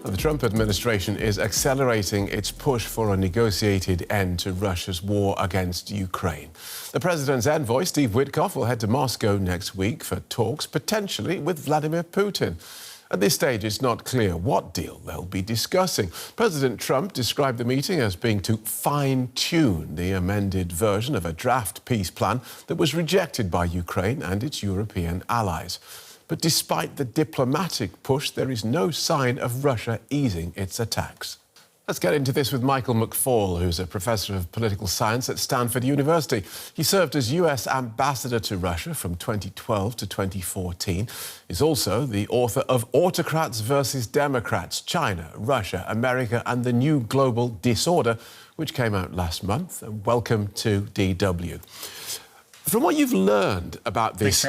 The Trump administration is accelerating its push for a negotiated end to Russia's war against Ukraine. The president's envoy, Steve Witkoff, will head to Moscow next week for talks, potentially with Vladimir Putin. At this stage, it's not clear what deal they'll be discussing. President Trump described the meeting as being to fine-tune the amended version of a draft peace plan that was rejected by Ukraine and its European allies. But despite the diplomatic push, there is no sign of Russia easing its attacks. Let's get into this with Michael McFaul, who's a professor of political science at Stanford University. He served as US ambassador to Russia from 2012 to 2014. He's also the author of Autocrats versus Democrats, China, Russia, America and the New Global Disorder, which came out last month. And welcome to DW. From what you've learned about this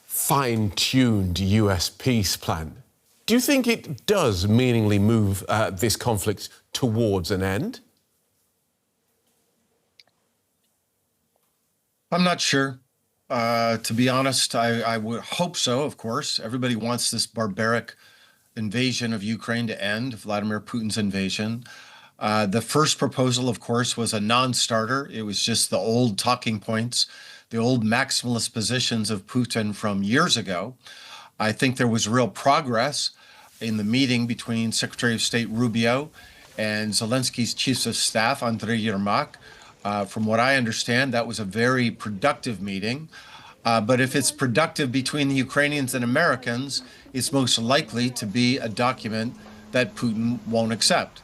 fine-tuned US peace plan, do you think it does meaningfully move this conflict towards an end? I'm not sure. To be honest, I would hope so, of course. Everybody wants this barbaric invasion of Ukraine to end, Vladimir Putin's invasion. The first proposal, of course, was a non-starter. It was just the old talking points, the old maximalist positions of Putin from years ago. I think there was real progress in the meeting between Secretary of State Rubio and Zelensky's chief of staff, Andriy Yermak. From what I understand, that was a very productive meeting. But if it's productive between the Ukrainians and Americans, it's most likely to be a document that Putin won't accept.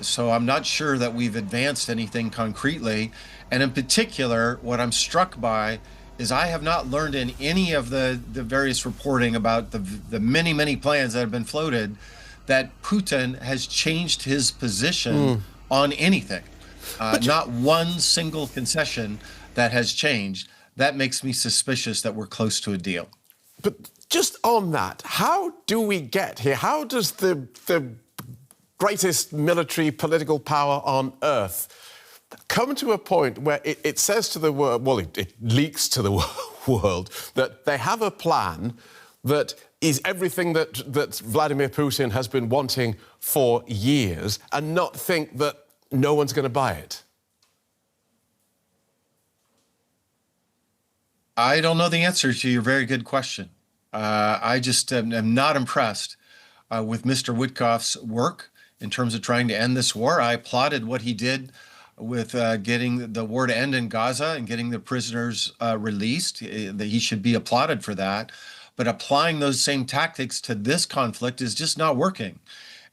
So I'm not sure that we've advanced anything concretely. And in particular, what I'm struck by is I have not learned in any of the various reporting about the many, many plans that have been floated that Putin has changed his position on anything. Not one single concession that has changed. That makes me suspicious that we're close to a deal. But just on that, how do we get here? How does the greatest military political power on earth come to a point where it says to the world, well, it leaks to the world that they have a plan that is everything that Vladimir Putin has been wanting for years, and not think that no one's going to buy it? I don't know the answer to your very good question. I just am not impressed with Mr. Witkoff's work in terms of trying to end this war. I applauded what he did with getting the war to end in Gaza and getting the prisoners released. That he should be applauded for that. But applying those same tactics to this conflict is just not working.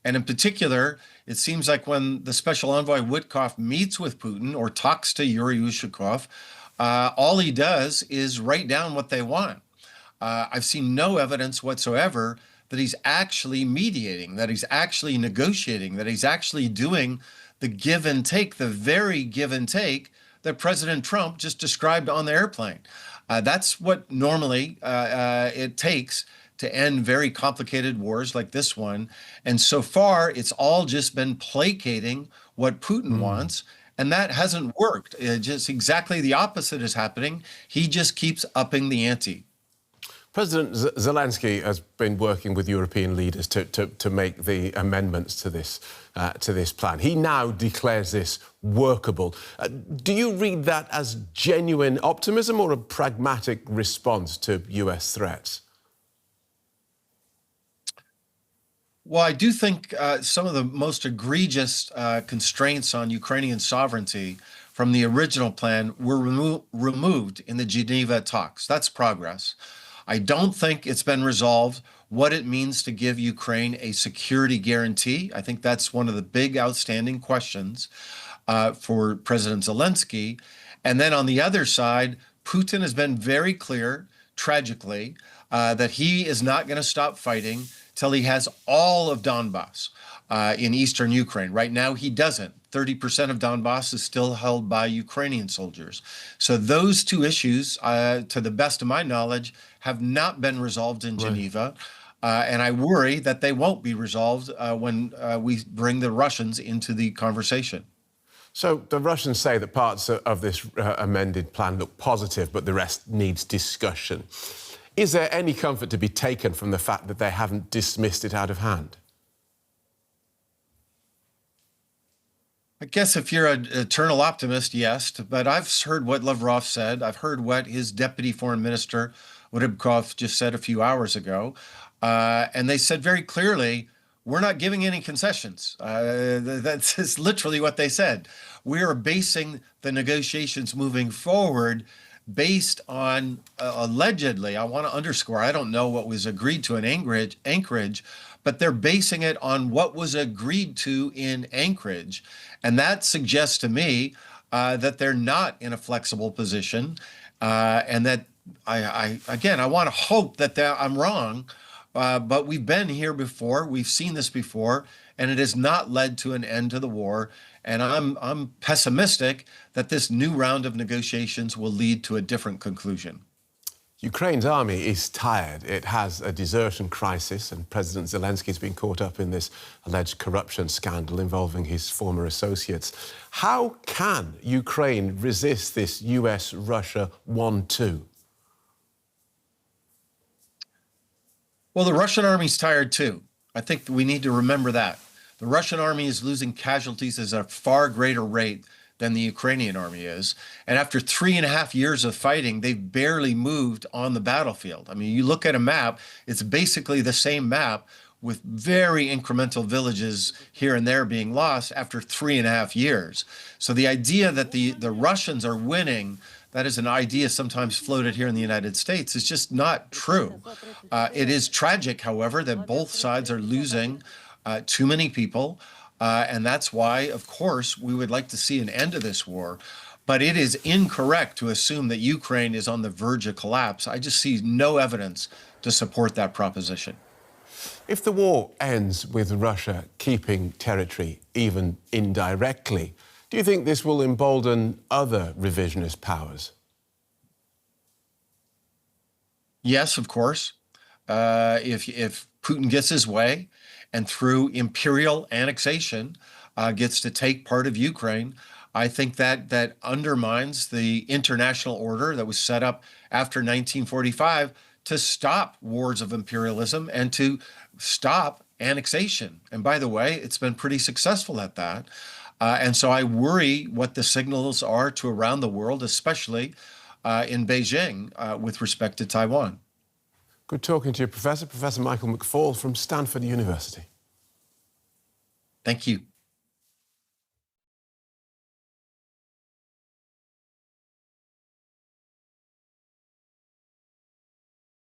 And in particular, it seems like when the special envoy Witkoff meets with Putin or talks to Yuri Ushakov, all he does is write down what they want. I've seen no evidence whatsoever that he's actually mediating, that he's actually negotiating, that he's actually doing the give and take, the very give and take that President Trump just described on the airplane. That's what normally it takes to end very complicated wars like this one. And so far, it's all just been placating what Putin wants. And that hasn't worked. Just exactly the opposite is happening. He just keeps upping the ante. President Zelensky has been working with European leaders to make the amendments to this plan. He now declares this workable. Do you read that as genuine optimism or a pragmatic response to US threats? Well, I do think some of the most egregious constraints on Ukrainian sovereignty from the original plan were removed in the Geneva talks. That's progress. I don't think it's been resolved what it means to give Ukraine a security guarantee. I think that's one of the big outstanding questions for President Zelensky. And then on the other side, Putin has been very clear, tragically, that he is not going to stop fighting till he has all of Donbass in eastern Ukraine. Right now, he doesn't. 30% of Donbass is still held by Ukrainian soldiers. So those two issues, to the best of my knowledge, have not been resolved in Geneva. And I worry that they won't be resolved when we bring the Russians into the conversation. So the Russians say that parts of this amended plan look positive, but the rest needs discussion. Is there any comfort to be taken from the fact that they haven't dismissed it out of hand? I guess if you're an eternal optimist, yes. But I've heard what Lavrov said. I've heard what his deputy foreign minister, Witkoff, just said a few hours ago. And they said very clearly, we're not giving any concessions. That's literally what they said. We are basing the negotiations moving forward based on allegedly, I want to underscore, I don't know what was agreed to in Anchorage, but they're basing it on what was agreed to in Anchorage. And that suggests to me that they're not in a flexible position, and that I want to hope that I'm wrong, but we've been here before, we've seen this before, and it has not led to an end to the war. And I'm pessimistic that this new round of negotiations will lead to a different conclusion. Ukraine's army is tired. It has a desertion crisis, and President Zelensky's been caught up in this alleged corruption scandal involving his former associates. How can Ukraine resist this US-Russia 1-2? Well, the Russian army's tired too. I think we need to remember that. The Russian army is losing casualties at a far greater rate than the Ukrainian army is. And after 3.5 years of fighting, they've barely moved on the battlefield. I mean, you look at a map, it's basically the same map with very incremental villages here and there being lost after 3.5 years. So the idea that the Russians are winning, that is an idea sometimes floated here in the United States, is just not true. It is tragic, however, that both sides are losing too many people. And that's why, of course, we would like to see an end to this war. But it is incorrect to assume that Ukraine is on the verge of collapse. I just see no evidence to support that proposition. If the war ends with Russia keeping territory, even indirectly, do you think this will embolden other revisionist powers? Yes, of course. If Putin gets his way and through imperial annexation gets to take part of Ukraine, I think that undermines the international order that was set up after 1945 to stop wars of imperialism and to stop annexation. And by the way, it's been pretty successful at that. And so I worry what the signals are to around the world, especially in Beijing, with respect to Taiwan. Good talking to you, Professor. Professor Michael McFaul from Stanford University. Thank you.